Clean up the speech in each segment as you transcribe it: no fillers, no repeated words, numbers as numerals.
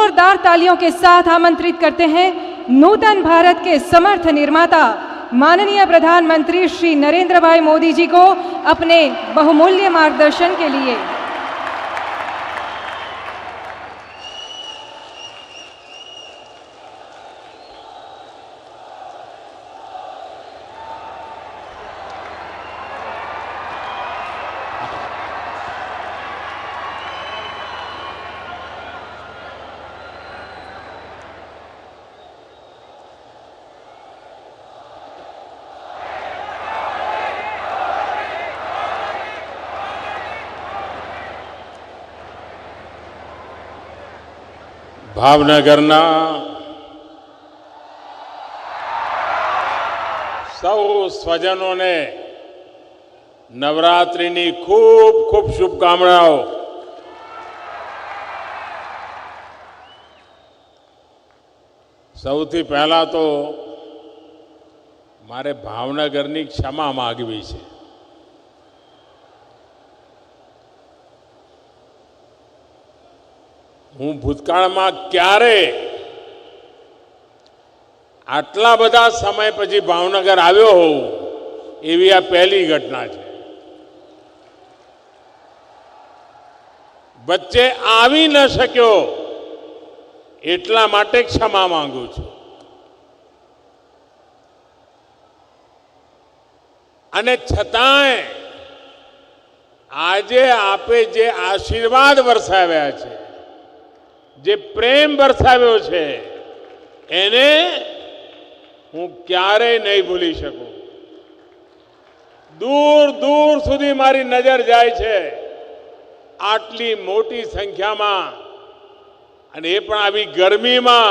जोरदार तालियों के साथ आमंत्रित करते हैं नूतन भारत के समर्थ निर्माता माननीय प्रधानमंत्री श्री नरेंद्र भाई मोदी जी को अपने बहुमूल्य मार्गदर्शन के लिए। ભાવનગરના સૌ સ્વજનોને નવરાત્રિની ખૂબ ખૂબ શુભકામનાઓ। સૌથી પહેલા તો મારે ભાવનગરની ક્ષમા માગવી છે। હું ભૂતકાળમાં ક્યારે આટલા બધા સમય પછી ભાવનગર આવ્યો હોઉં એવી આ પહેલી ઘટના છે। વચ્ચે આવી ન શક્યો એટલા માટે ક્ષમા માંગુ છું। અને છતાંય આજે આપે જે આશીર્વાદ વરસાવ્યા છે, જે પ્રેમ વરસાવ્યો છે, એને હું ક્યારેય નહીં ભૂલી શકું। દૂર દૂર સુધી મારી નજર જાય છે। આટલી મોટી સંખ્યામાં અને એ પણ આવી ગરમીમાં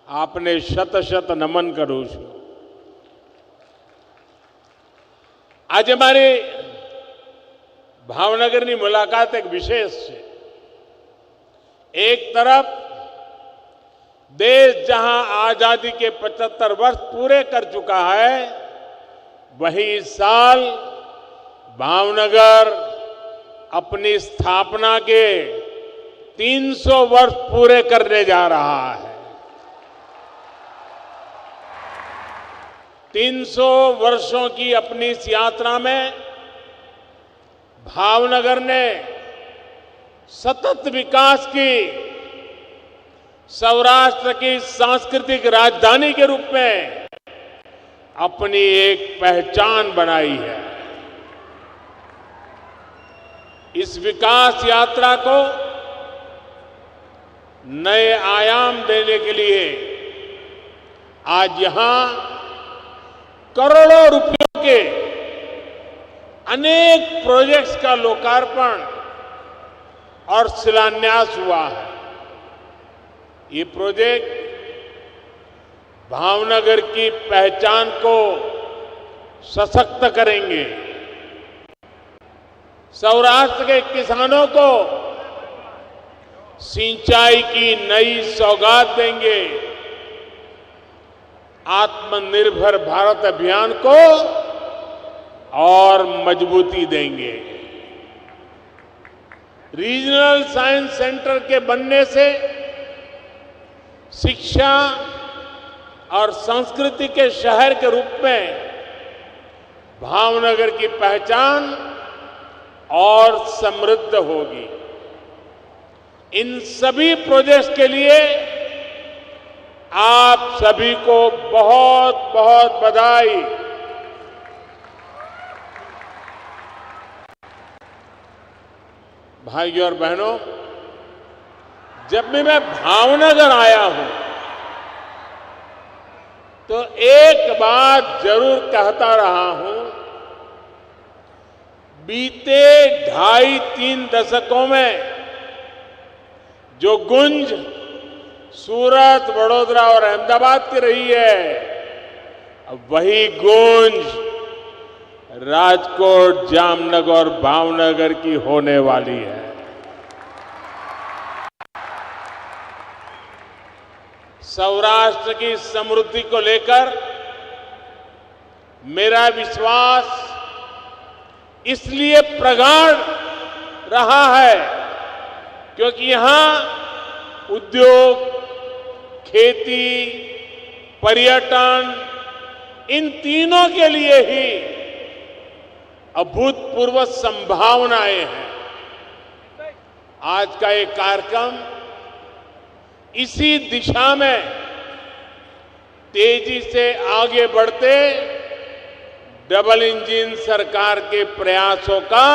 આપને શત શત નમન કરું છું। આજે મારી ભાવનગરની મુલાકાત એક વિશેષ છે। एक तरफ देश जहां आजादी के 75 वर्ष पूरे कर चुका है, वहीं इस साल भावनगर अपनी स्थापना के 300 वर्ष पूरे करने जा रहा है। 300 वर्षों की अपनी इस यात्रा में भावनगर ने सतत विकास की, सौराष्ट्र की सांस्कृतिक राजधानी के रूप में अपनी एक पहचान बनाई है। इस विकास यात्रा को नए आयाम देने के लिए आज यहां करोड़ों रुपयों के अनेक प्रोजेक्ट्स का लोकार्पण और शिलान्यास हुआ है। ये प्रोजेक्ट भावनगर की पहचान को सशक्त करेंगे, सौराष्ट्र के किसानों को सिंचाई की नई सौगात देंगे, आत्मनिर्भर भारत अभियान को और मजबूती देंगे। रीजनल साइंस सेंटर के बनने से शिक्षा और संस्कृति के शहर के रूप में भावनगर की पहचान और समृद्ध होगी। इन सभी प्रोजेक्ट्स के लिए आप सभी को बहुत बहुत बधाई। भाइयों और बहनों, जब भी मैं भावनगर आया हूं तो एक बात जरूर कहता रहा हूं। बीते 2.5-3 दशकों में जो गुंज सूरत, वडोदरा और अहमदाबाद की रही है, अब वही गूंज राजकोट, जामनगर और भावनगर की होने वाली है। सौराष्ट्र की समृद्धि को लेकर मेरा विश्वास इसलिए प्रगाढ़ रहा है क्योंकि यहां उद्योग, खेती, पर्यटन, इन तीनों के लिए ही अभूतपूर्व संभावनाएं हैं। आज का ये कार्यक्रम इसी दिशा में तेजी से आगे बढ़ते डबल इंजन सरकार के प्रयासों का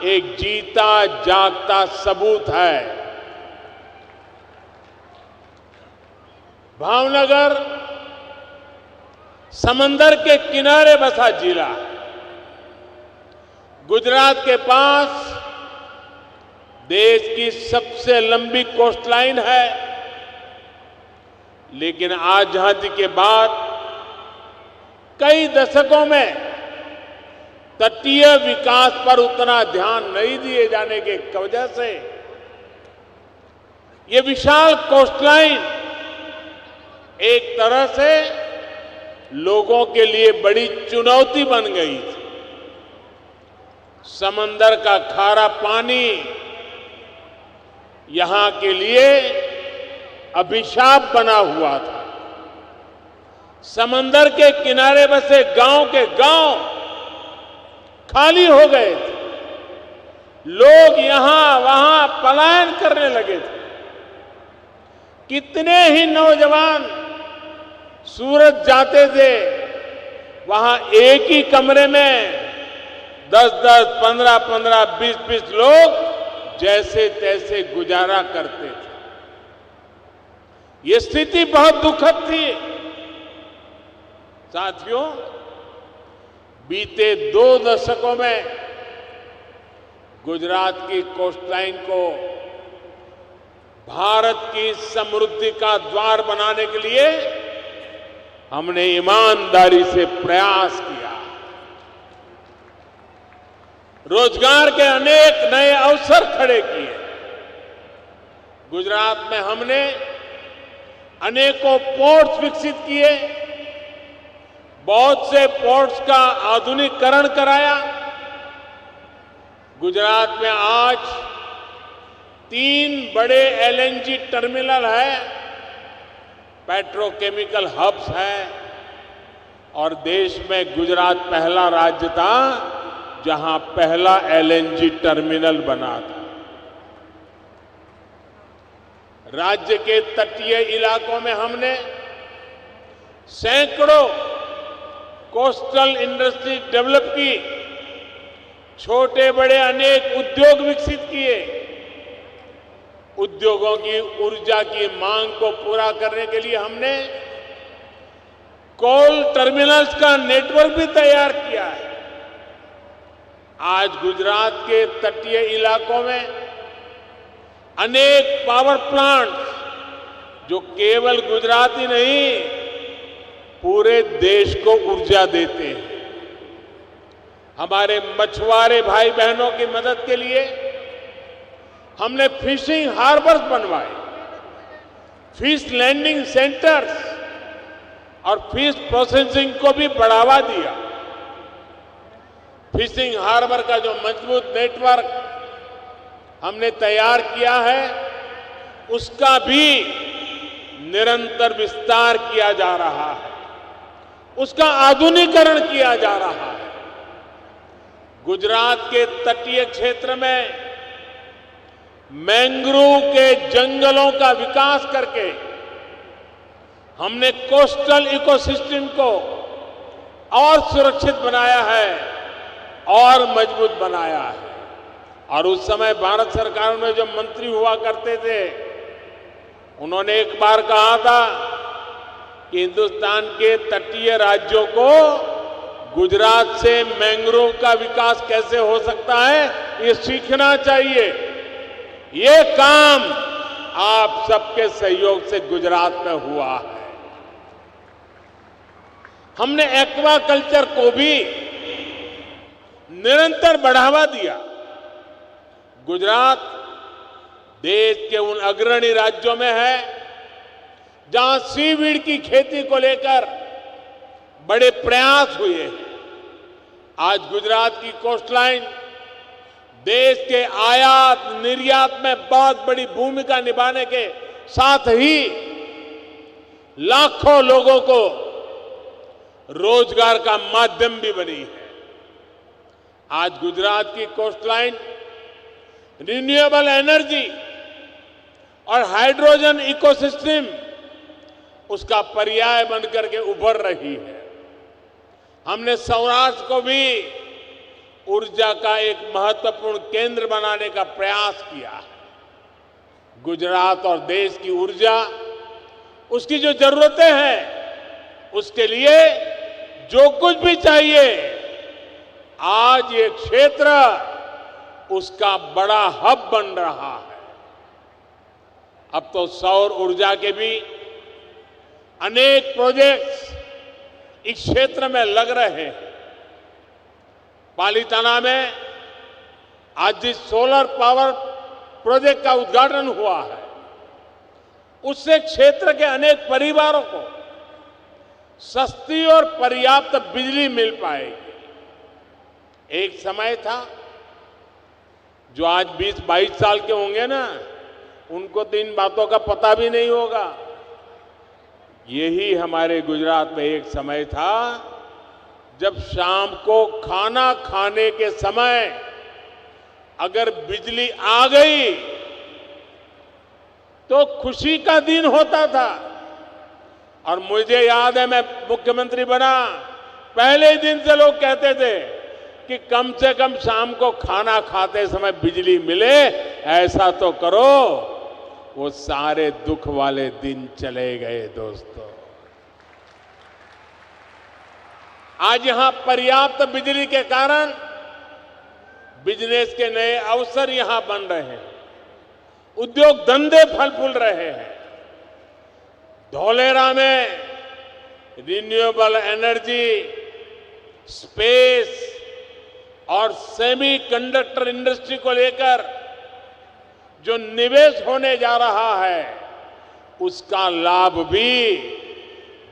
एक जीता जागता सबूत है। भावनगर समंदर के किनारे बसा जिला है। गुजरात के पास देश की सबसे लंबी कोस्टलाइन है, लेकिन आजादी के बाद कई दशकों में तटीय विकास पर उतना ध्यान नहीं दिए जाने के वजह से ये विशाल कोस्टलाइन एक तरह से लोगों के लिए बड़ी चुनौती बन गई थी। समंदर का खारा पानी यहां के लिए अभिशाप बना हुआ था। समंदर के किनारे बसे गांव के गांव खाली हो गए थे। लोग यहां वहां पलायन करने लगे थे। कितने ही नौजवान सूरत जाते थे, वहां एक ही कमरे में 10-10, 15-15, 20-20 लोग जैसे तैसे गुजारा करते थे। ये स्थिति बहुत दुखद थी। साथियों, बीते 2 दशकों में गुजरात की कोस्टलाइन को भारत की समृद्धि का द्वार बनाने के लिए हमने ईमानदारी से प्रयास किया। रोजगार के अनेक नए अवसर खड़े किए। गुजरात में हमने अनेकों पोर्ट्स विकसित किए, बहुत से पोर्ट्स का आधुनिकीकरण कराया। गुजरात में आज 3 बड़े एलएनजी टर्मिनल है, पेट्रोकेमिकल हब्स है, और देश में गुजरात पहला राज्य था जहां पहला एलएनजी टर्मिनल बना था। राज्य के तटीय इलाकों में हमने सैकड़ों कोस्टल इंडस्ट्री डेवलप की, छोटे बड़े अनेक उद्योग विकसित किए। उद्योगों की ऊर्जा की मांग को पूरा करने के लिए हमने कोल टर्मिनल्स का नेटवर्क भी तैयार किया है। आज गुजरात के तटीय इलाकों में अनेक पावर प्लांट्स जो केवल गुजरात ही नहीं पूरे देश को ऊर्जा देते हैं। हमारे मछुआरे भाई बहनों की मदद के लिए हमने फिशिंग हार्बर्स बनवाए, फिश लैंडिंग सेंटर्स और फिश प्रोसेसिंग को भी बढ़ावा दिया। फिशिंग हार्बर का जो मजबूत नेटवर्क हमने तैयार किया है, उसका भी निरंतर विस्तार किया जा रहा है, उसका आधुनिकीकरण किया जा रहा है। गुजरात के तटीय क्षेत्र में मैंग्रोव के जंगलों का विकास करके हमने कोस्टल इकोसिस्टम को और सुरक्षित बनाया है और मजबूत बनाया है। और उस समय भारत सरकार में जो मंत्री हुआ करते थे, उन्होंने एक बार कहा था कि हिंदुस्तान के तटीय राज्यों को गुजरात से मैंग्रोव का विकास कैसे हो सकता है, ये सीखना चाहिए। ये काम आप सबके सहयोग से गुजरात में हुआ है। हमने एक्वा कल्चर को भी निरंतर बढ़ावा दिया। गुजरात देश के उन अग्रणी राज्यों में है जहां सीवीड की खेती को लेकर बड़े प्रयास हुए हैं। आज गुजरात की कोस्टलाइन देश के आयात निर्यात में बहुत बड़ी भूमिका निभाने के साथ ही लाखों लोगों को रोजगार का माध्यम भी बनी है। आज गुजरात की कोस्टलाइन रिन्यूएबल एनर्जी और हाइड्रोजन इकोसिस्टम उसका पर्याय बनकर के उभर रही है। हमने सौराष्ट्र को भी ऊर्जा का एक महत्वपूर्ण केंद्र बनाने का प्रयास किया है। गुजरात और देश की ऊर्जा, उसकी जो जरूरतें हैं, उसके लिए जो कुछ भी चाहिए, आज ये क्षेत्र उसका बड़ा हब बन रहा है। अब तो सौर ऊर्जा के भी अनेक प्रोजेक्ट्स इस क्षेत्र में लग रहे हैं। पालीताना में आज जिस सोलर पावर प्रोजेक्ट का उद्घाटन हुआ है, उससे क्षेत्र के अनेक परिवारों को सस्ती और पर्याप्त बिजली मिल पाएगी। एक समय था, जो आज 20-22 साल के होंगे ना, उनको तो इन बातों का पता भी नहीं होगा। यही हमारे गुजरात में एक समय था जब शाम को खाना खाने के समय अगर बिजली आ गई तो खुशी का दिन होता था। और मुझे याद है, मैं मुख्यमंत्री बना, पहले दिन से लोग कहते थे कि कम से कम शाम को खाना खाते समय बिजली मिले, ऐसा तो करो। वो सारे दुख वाले दिन चले गए दोस्तों। आज यहां पर्याप्त बिजली के कारण बिजनेस के नए अवसर यहां बन रहे हैं, उद्योग धंधे फल फूल रहे हैं। धौलेरा में रिन्यूएबल एनर्जी, स्पेस और सेमीकंडक्टर इंडस्ट्री को लेकर जो निवेश होने जा रहा है, उसका लाभ भी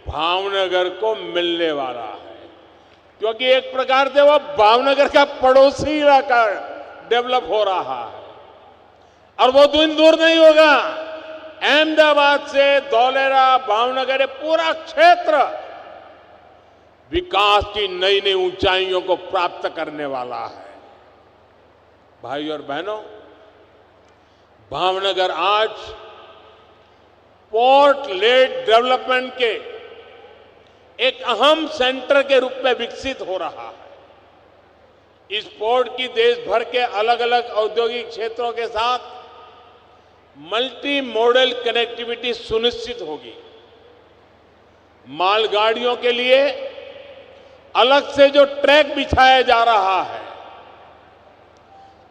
भावनगर को मिलने वाला है। क्योंकि एक प्रकार से वो भावनगर का पड़ोसी इलाका डेवलप हो रहा है और वो दिन दूर नहीं होगा। अहमदाबाद से धौलेरा, भावनगर, पूरा क्षेत्र विकास की नई नई ऊंचाइयों को प्राप्त करने वाला है। भाई और बहनों, भावनगर आज पोर्ट लेड डेवलपमेंट के एक अहम सेंटर के रूप में विकसित हो रहा है। इस पोर्ट की देश भर के अलग अलग औद्योगिक क्षेत्रों के साथ मल्टी मॉडल कनेक्टिविटी सुनिश्चित होगी। मालगाड़ियों के लिए अलग से जो ट्रैक बिछाया जा रहा है,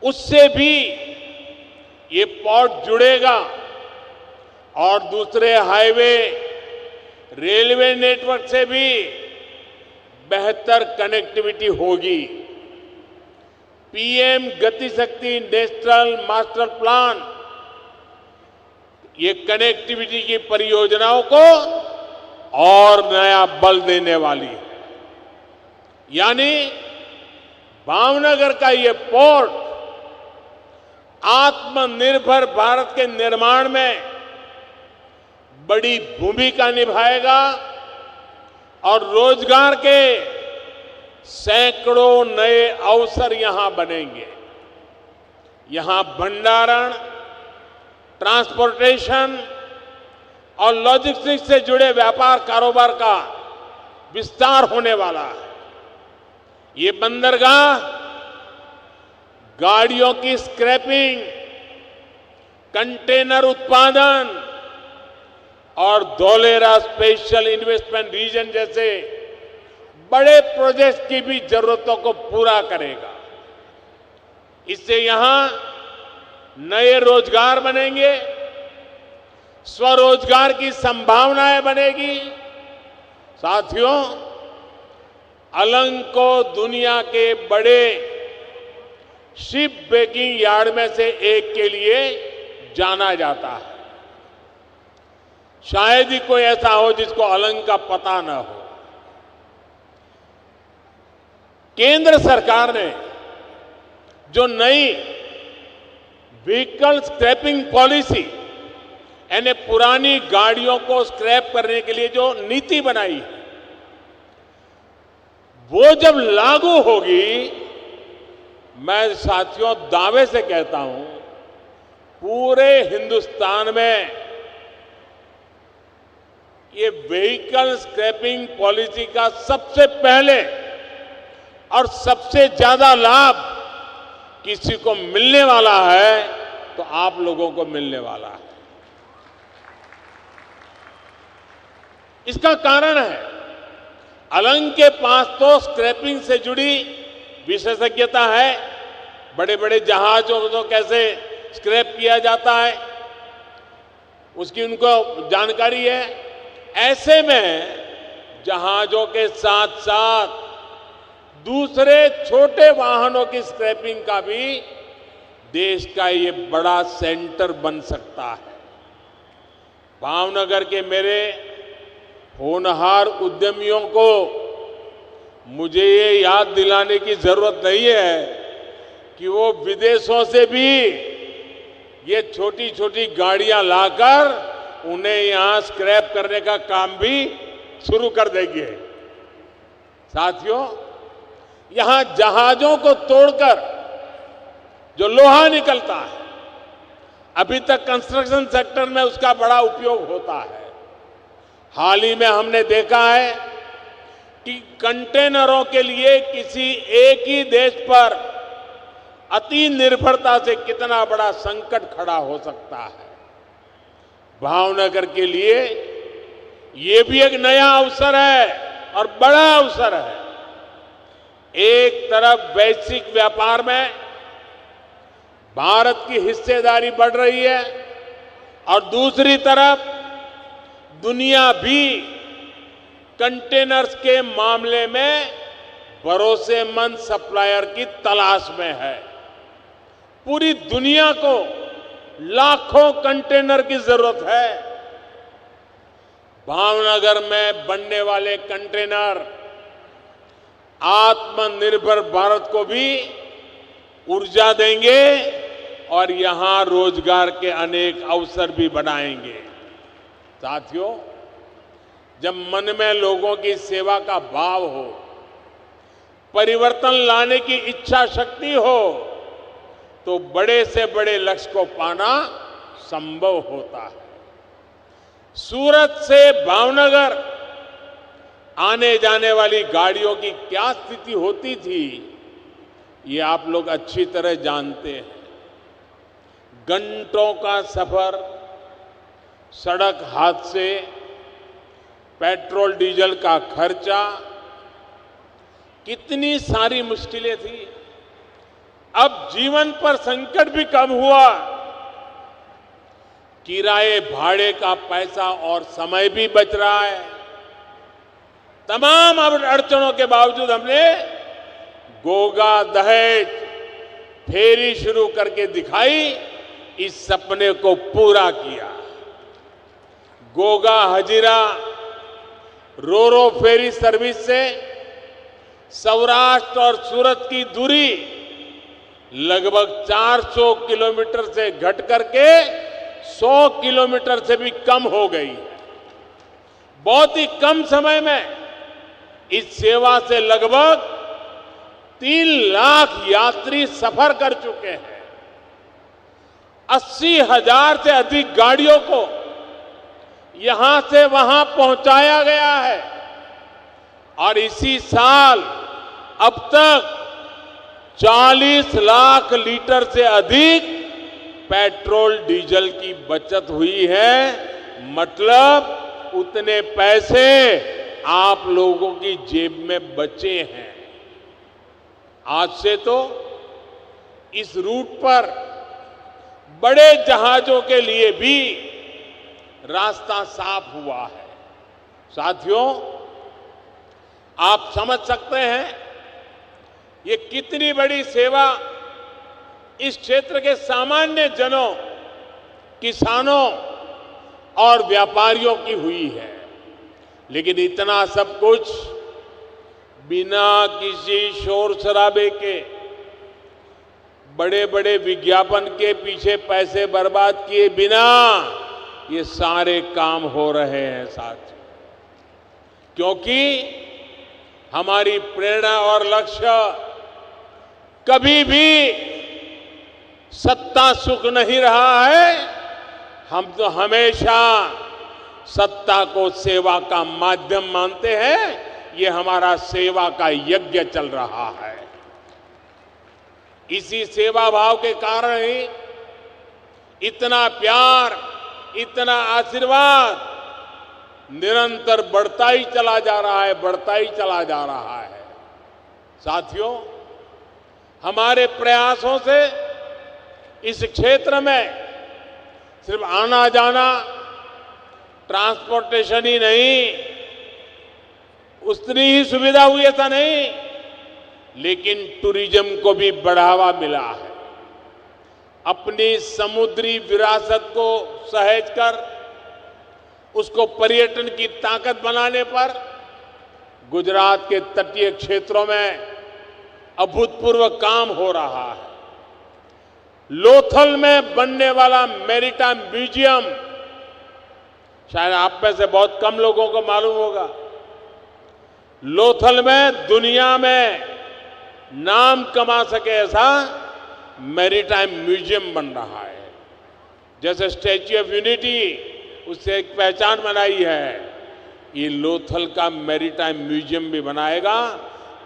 उससे भी ये पोर्ट जुड़ेगा और दूसरे हाईवे, रेलवे नेटवर्क से भी बेहतर कनेक्टिविटी होगी। पीएम गति शक्ति नेशनल मास्टर प्लान ये कनेक्टिविटी की परियोजनाओं को और नया बल देने वाली है। यानी भावनगर का ये पोर्ट आत्मनिर्भर भारत के निर्माण में बड़ी भूमिका निभाएगा और रोजगार के सैकड़ों नए अवसर यहां बनेंगे। यहां भंडारण, ट्रांसपोर्टेशन और लॉजिस्टिक्स से जुड़े व्यापार कारोबार का विस्तार होने वाला है। ये बंदरगाह गाड़ियों की स्क्रैपिंग, कंटेनर उत्पादन और धौलेरा स्पेशल इन्वेस्टमेंट रीजन जैसे बड़े प्रोजेक्ट की भी जरूरतों को पूरा करेगा। इससे यहां नए रोजगार बनेंगे, स्वरोजगार की संभावनाएं बनेगी। साथियों, अलंग को दुनिया के बड़े शिप ब्रेकिंग यार्ड में से एक के लिए जाना जाता है। शायद ही कोई ऐसा हो जिसको अलंग का पता न हो। केंद्र सरकार ने जो नई व्हीकल स्क्रैपिंग पॉलिसी यानी पुरानी गाड़ियों को स्क्रैप करने के लिए जो नीति बनाई है, वो जब लागू होगी, मैं साथियों दावे से कहता हूं, पूरे हिंदुस्तान में ये व्हीकल स्क्रैपिंग पॉलिसी का सबसे पहले और सबसे ज्यादा लाभ किसी को मिलने वाला है तो आप लोगों को मिलने वाला है। इसका कारण है, अलंग के पास तो स्क्रैपिंग से जुड़ी विशेषज्ञता है, बड़े बड़े जहाजों को कैसे स्क्रैप किया जाता है उसकी उनको जानकारी है। ऐसे में जहाजों के साथ साथ दूसरे छोटे वाहनों की स्क्रैपिंग का भी देश का ये बड़ा सेंटर बन सकता है। भावनगर के मेरे होनहार उद्यमियों को मुझे ये याद दिलाने की जरूरत नहीं है कि वो विदेशों से भी ये छोटी छोटी गाड़ियां लाकर उन्हें यहां स्क्रैप करने का काम भी शुरू कर देंगे। साथियों, यहां जहाजों को तोड़कर जो लोहा निकलता है, अभी तक कंस्ट्रक्शन सेक्टर में उसका बड़ा उपयोग होता है। हाल ही में हमने देखा है कि कंटेनरों के लिए किसी एक ही देश पर अति निर्भरता से कितना बड़ा संकट खड़ा हो सकता है। भावनगर के लिए ये भी एक नया अवसर है और बड़ा अवसर है। एक तरफ वैश्विक व्यापार में भारत की हिस्सेदारी बढ़ रही है और दूसरी तरफ दुनिया भी कंटेनर्स के मामले में भरोसेमंद सप्लायर की तलाश में है। पूरी दुनिया को लाखों कंटेनर की जरूरत है। भावनगर में बनने वाले कंटेनर आत्मनिर्भर भारत को भी ऊर्जा देंगे और यहां रोजगार के अनेक अवसर भी बनाएंगे। साथियों, जब मन में लोगों की सेवा का भाव हो, परिवर्तन लाने की इच्छा शक्ति हो, तो बड़े से बड़े लक्ष्य को पाना संभव होता है। सूरत से भावनगर आने जाने वाली गाड़ियों की क्या स्थिति होती थी, ये आप लोग अच्छी तरह जानते हैं। घंटों का सफर, सड़क हादसे, पेट्रोल डीजल का खर्चा, कितनी सारी मुश्किलें थी। अब जीवन पर संकट भी कम हुआ, किराए भाड़े का पैसा और समय भी बच रहा है। तमाम अड़चनों के बावजूद हमने गोगा दहेज फेरी शुरू करके दिखाई, इस सपने को पूरा किया। गोगा हजीरा रोरो फेरी सर्विस से सौराष्ट्र और सूरत की दूरी लगभग 400 किलोमीटर से घट करके 100 किलोमीटर से भी कम हो गई। बहुत ही कम समय में इस सेवा से लगभग 3 लाख यात्री सफर कर चुके हैं। 80,000 से अधिक गाड़ियों को यहां से वहां पहुंचाया गया है और इसी साल अब तक 40 लाख लीटर से अधिक पेट्रोल डीजल की बचत हुई है। मतलब उतने पैसे आप लोगों की जेब में बचे हैं। आज से तो इस रूट पर बड़े जहाजों के लिए भी रास्ता साफ हुआ है। साथियों, आप समझ सकते हैं ये कितनी बड़ी सेवा इस क्षेत्र के सामान्य जनों, किसानों और व्यापारियों की हुई है। लेकिन इतना सब कुछ बिना किसी शोर शराबे के, बड़े बड़े विज्ञापन के पीछे पैसे बर्बाद किए बिना ये सारे काम हो रहे हैं साथियों, क्योंकि हमारी प्रेरणा और लक्ष्य कभी भी सत्ता सुख नहीं रहा है। हम तो हमेशा सत्ता को सेवा का माध्यम मानते हैं। ये हमारा सेवा का यज्ञ चल रहा है। इसी सेवा भाव के कारण ही इतना प्यार, इतना आशीर्वाद निरंतर बढ़ता ही चला जा रहा है, बढ़ता ही चला जा रहा है। साथियों, हमारे प्रयासों से इस क्षेत्र में सिर्फ आना जाना, ट्रांसपोर्टेशन ही नहीं, उतनी ही सुविधा हुई ऐसा नहीं, लेकिन टूरिज्म को भी बढ़ावा मिला है। अपनी समुद्री विरासत को सहेज कर उसको पर्यटन की ताकत बनाने पर गुजरात के तटीय क्षेत्रों में अभूतपूर्व काम हो रहा है। लोथल में बनने वाला मैरीटाइम म्यूजियम, शायद आप में से बहुत कम लोगों को मालूम होगा, लोथल में दुनिया में नाम कमा सके ऐसा मैरीटाइम म्यूजियम बन रहा है। जैसे स्टैच्यू ऑफ यूनिटी उससे एक पहचान बनाई है, ये लोथल का मैरीटाइम म्यूजियम भी बनाएगा,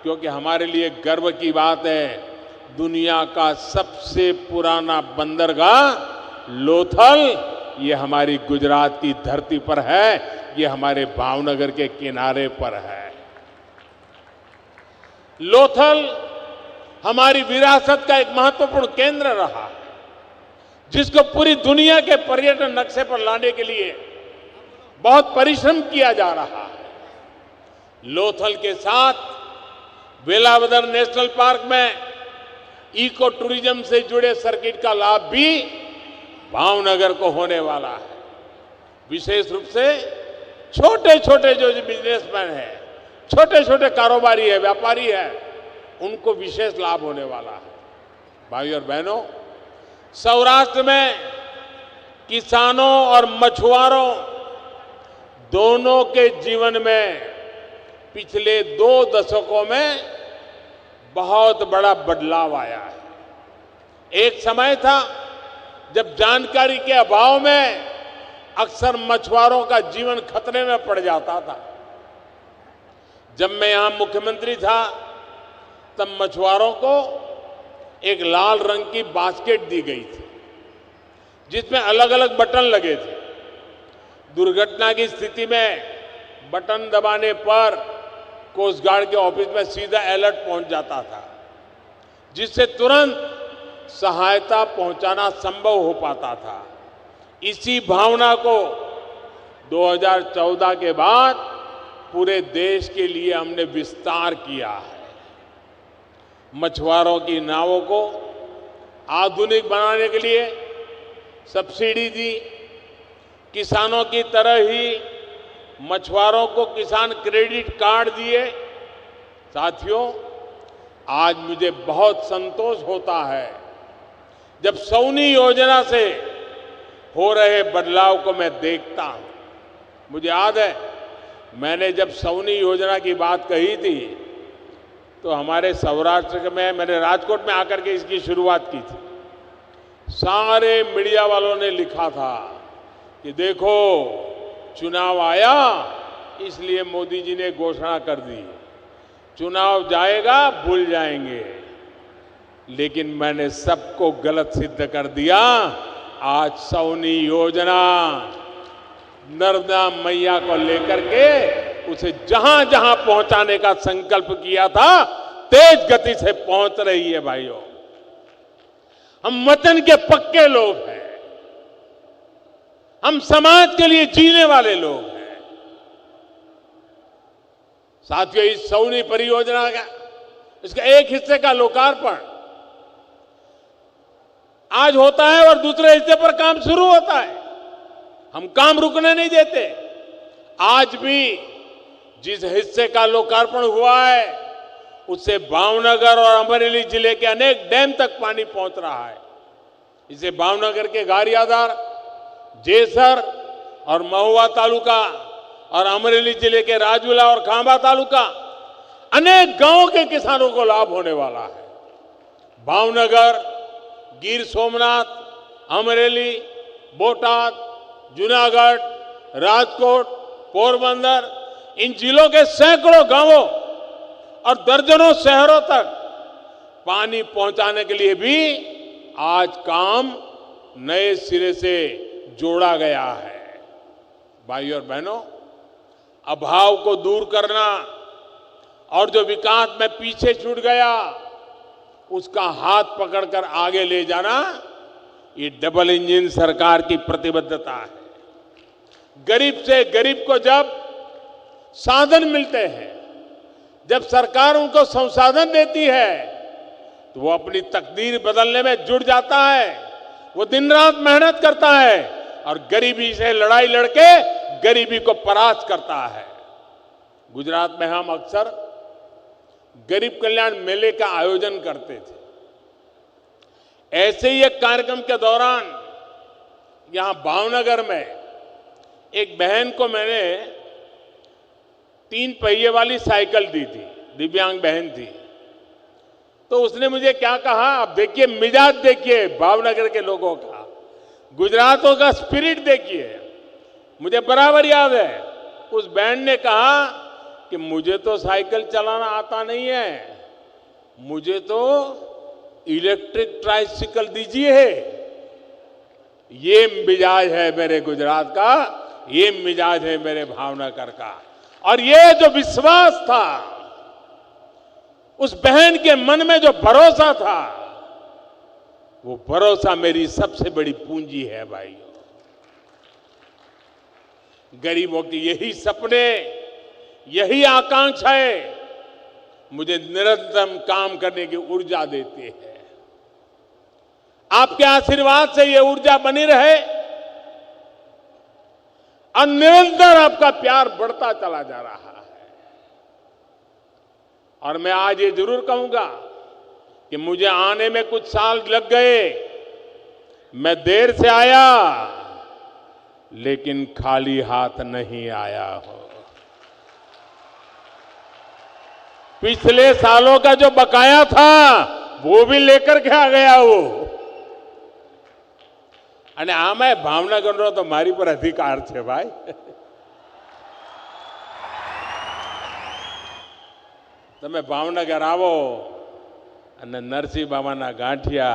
क्योंकि हमारे लिए गर्व की बात है, दुनिया का सबसे पुराना बंदरगाह लोथल ये हमारी गुजरात की धरती पर है, ये हमारे भावनगर के किनारे पर है। लोथल हमारी विरासत का एक महत्वपूर्ण केंद्र रहा है, जिसको पूरी दुनिया के पर्यटन नक्शे पर लाने के लिए बहुत परिश्रम किया जा रहा है। लोथल के साथ वेलावदर नेशनल पार्क में इको टूरिज्म से जुड़े सर्किट का लाभ भी भावनगर को होने वाला है। विशेष रूप से छोटे छोटे जो बिजनेसमैन है, छोटे छोटे कारोबारी है, व्यापारी है, उनको विशेष लाभ होने वाला है। भाई और बहनों, सौराष्ट्र में किसानों और मछुआरों दोनों के जीवन में पिछले 2 दशकों में बहुत बड़ा बदलाव आया है। एक समय था जब जानकारी के अभाव में अक्सर मछुआरों का जीवन खतरे में पड़ जाता था। जब मैं यहां मुख्यमंत्री था तब मछुआरों को एक लाल रंग की बास्केट दी गई थी, जिसमें अलग अलग बटन लगे थे। दुर्घटना की स्थिति में बटन दबाने पर कोस्ट गार्ड के ऑफिस में सीधा अलर्ट पहुंच जाता था, जिससे तुरंत सहायता पहुंचाना संभव हो पाता था। इसी भावना को 2014 के बाद पूरे देश के लिए हमने विस्तार किया है। मछुआरों की नावों को आधुनिक बनाने के लिए सब्सिडी दी। किसानों की तरह ही मछुआरों को किसान क्रेडिट कार्ड दिए। साथियों, आज मुझे बहुत संतोष होता है जब सौनी योजना से हो रहे बदलाव को मैं देखता हूं। मुझे याद है, मैंने जब सौनी योजना की बात कही थी तो हमारे सौराष्ट्र में मैंने राजकोट में आकर के इसकी शुरुआत की थी। सारे मीडिया वालों ने लिखा था कि देखो चुनाव आया इसलिए मोदी जी ने घोषणा कर दी, चुनाव जाएगा भूल जाएंगे। लेकिन मैंने सबको गलत सिद्ध कर दिया। आज सौनी योजना नर्मदा मैया को लेकर के उसे जहां जहां पहुंचाने का संकल्प किया था, तेज गति से पहुंच रही है। भाइयों, हम वतन के पक्के लोग हैं, हम समाज के लिए जीने वाले लोग हैं। साथियों, इस सौनी परियोजना का इसका एक हिस्से का लोकार्पण आज होता है और दूसरे हिस्से पर काम शुरू होता है। हम काम रुकने नहीं देते। आज भी जिस हिस्से का लोकार्पण हुआ है उससे भावनगर और अमरेली जिले के अनेक डैम तक पानी पहुंच रहा है। इसे भावनगर के गारियाधार, जेसर और महुआ तालुका और अमरेली जिले के राजूला और खांबा तालुका अनेक गांवों के किसानों को लाभ होने वाला है। भावनगर, गिर सोमनाथ, अमरेली, बोटाद, जूनागढ़, राजकोट, पोरबंदर, इन जिलों के सैकड़ों गांवों और दर्जनों शहरों तक पानी पहुंचाने के लिए भी आज काम नए सिरे से जोड़ा गया है। भाइयों और बहनों, अभाव को दूर करना और जो विकास में पीछे छूट गया उसका हाथ पकड़कर आगे ले जाना, ये डबल इंजन सरकार की प्रतिबद्धता है। गरीब से गरीब को जब साधन मिलते हैं, जब सरकार उनको संसाधन देती है, तो वो अपनी तकदीर बदलने में जुट जाता है। वो दिन रात मेहनत करता है और गरीबी से लड़ाई लड़के गरीबी को परास्त करता है। गुजरात में हम अक्सर गरीब कल्याण मेले का आयोजन करते थे। ऐसे ही एक कार्यक्रम के दौरान यहां भावनगर में एक बहन को मैंने 3 पहिए वाली साइकिल दी थी, दिव्यांग बहन थी। तो उसने मुझे क्या कहा, आप देखिए मिजाज देखिए भावनगर के लोगों का, गुजरातों का स्पिरिट देखिए। मुझे बराबर याद है उस बहन ने कहा कि मुझे तो साइकिल चलाना आता नहीं है, मुझे तो इलेक्ट्रिक ट्राइसिकल दीजिए। ये मिजाज है मेरे गुजरात का, ये मिजाज है मेरे भावनगर का। और ये जो विश्वास था, उस बहन के मन में जो भरोसा था, वो भरोसा मेरी सबसे बड़ी पूंजी है भाइयों। गरीबों की यही सपने, यही आकांक्षाएं मुझे निरंतर काम करने की ऊर्जा देती है। आपके आशीर्वाद से ये ऊर्जा बनी रहे और निरंतर आपका प्यार बढ़ता चला जा रहा है। और मैं आज ये जरूर कहूंगा कि मुझे आने में कुछ साल लग गए, मैं देर से आया, लेकिन खाली हाथ नहीं आया हूं। पिछले सालों का जो बकाया था वो भी लेकर के आ गया वो। અને આમે ભાવનગરનો તો મારી પર અધિકાર છે ભાઈ। તમે ભાવનગર આવો અને નરસિંહ બાબાના ગાંઠિયા,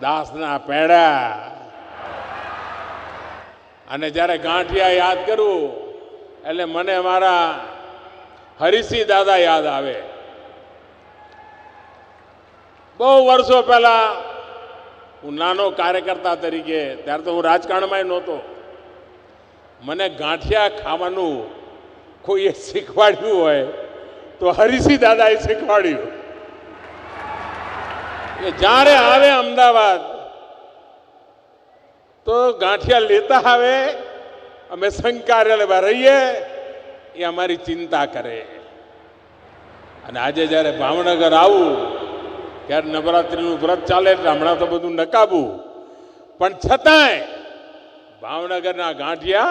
દાસના પેડા, અને જ્યારે ગાંઠિયા યાદ કરું એટલે મને મારા હરિસિંહ દાદા યાદ આવે। बहु वर्षों पहला हूँ नानो कार्यकर्ता तरीके, त्यारे तो हूँ राजकारण में नहोतो, मने गांठिया खावानुं कोई शीखवाड्युं होय तो हरिसिंह दादाए शीखवाड्युं। जारे आवे अमदावाद तो गांठिया लेता आवे, अमे संघ कार्यालय में रहीए, ये अमारी चिंता करे। अने आजे जारे भावनगर आवुं ત્યારે નવરાત્રીનું વ્રત ચાલે એટલે હમણાં તો બધું નકાબું, પણ છતાંય ભાવનગરના ગાંઠિયા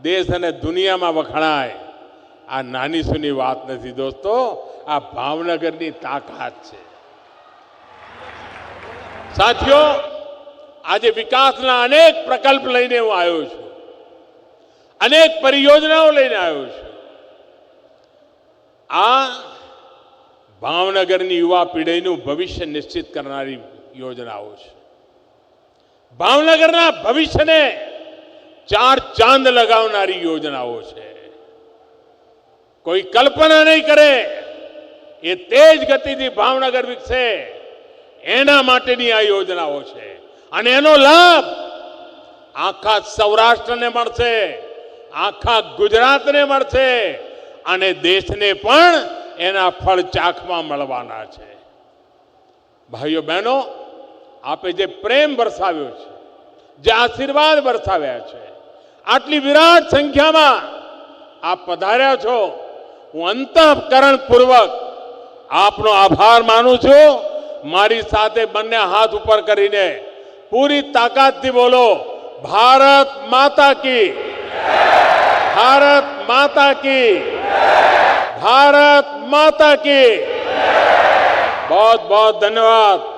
દેશ અને દુનિયામાં વખણાય। આ નાની સૂની વાત નથી દોસ્તો, આ ભાવનગરની તાકાત છે। સાથીઓ, આજે વિકાસના અનેક પ્રકલ્પ લઈને હું આવ્યો છું, અનેક પરિયોજનાઓ લઈને આવ્યો છું। આ ભાવનગરની યુવા પેઢીનું ભવિષ્ય નિશ્ચિત કરનારી યોજનાઓ છે। ભાવનગરના ભવિષ્યને 4 ચાંદ લગાવનારી યોજનાઓ છે। કોઈ કલ્પના નહીં કરે એ તેજ ગતિથી ભાવનગર વિકસે એના માટેની આ યોજનાઓ છે। અને એનો લાભ આખા સૌરાષ્ટ્રને મળશે, આખા ગુજરાતને મળશે અને દેશને પણ એના ફળ ચાખવા મળવાના છે। ભાઈઓ બહેનો, આપે જે પ્રેમ વરસાવ્યો છે, જે આશીર્વાદ વરસાવ્યા છે, આટલી વિરાટ સંખ્યામાં આપ પધાર્યા છો, હું અંતઃકરણપૂર્વક આપનો આભાર માનું છું। મારી સાથે બંને હાથ ઉપર કરીને पूरी ताकत थी बोलो भारत माता की, भारत माता की, भारत माता की। बहुत बहुत धन्यवाद।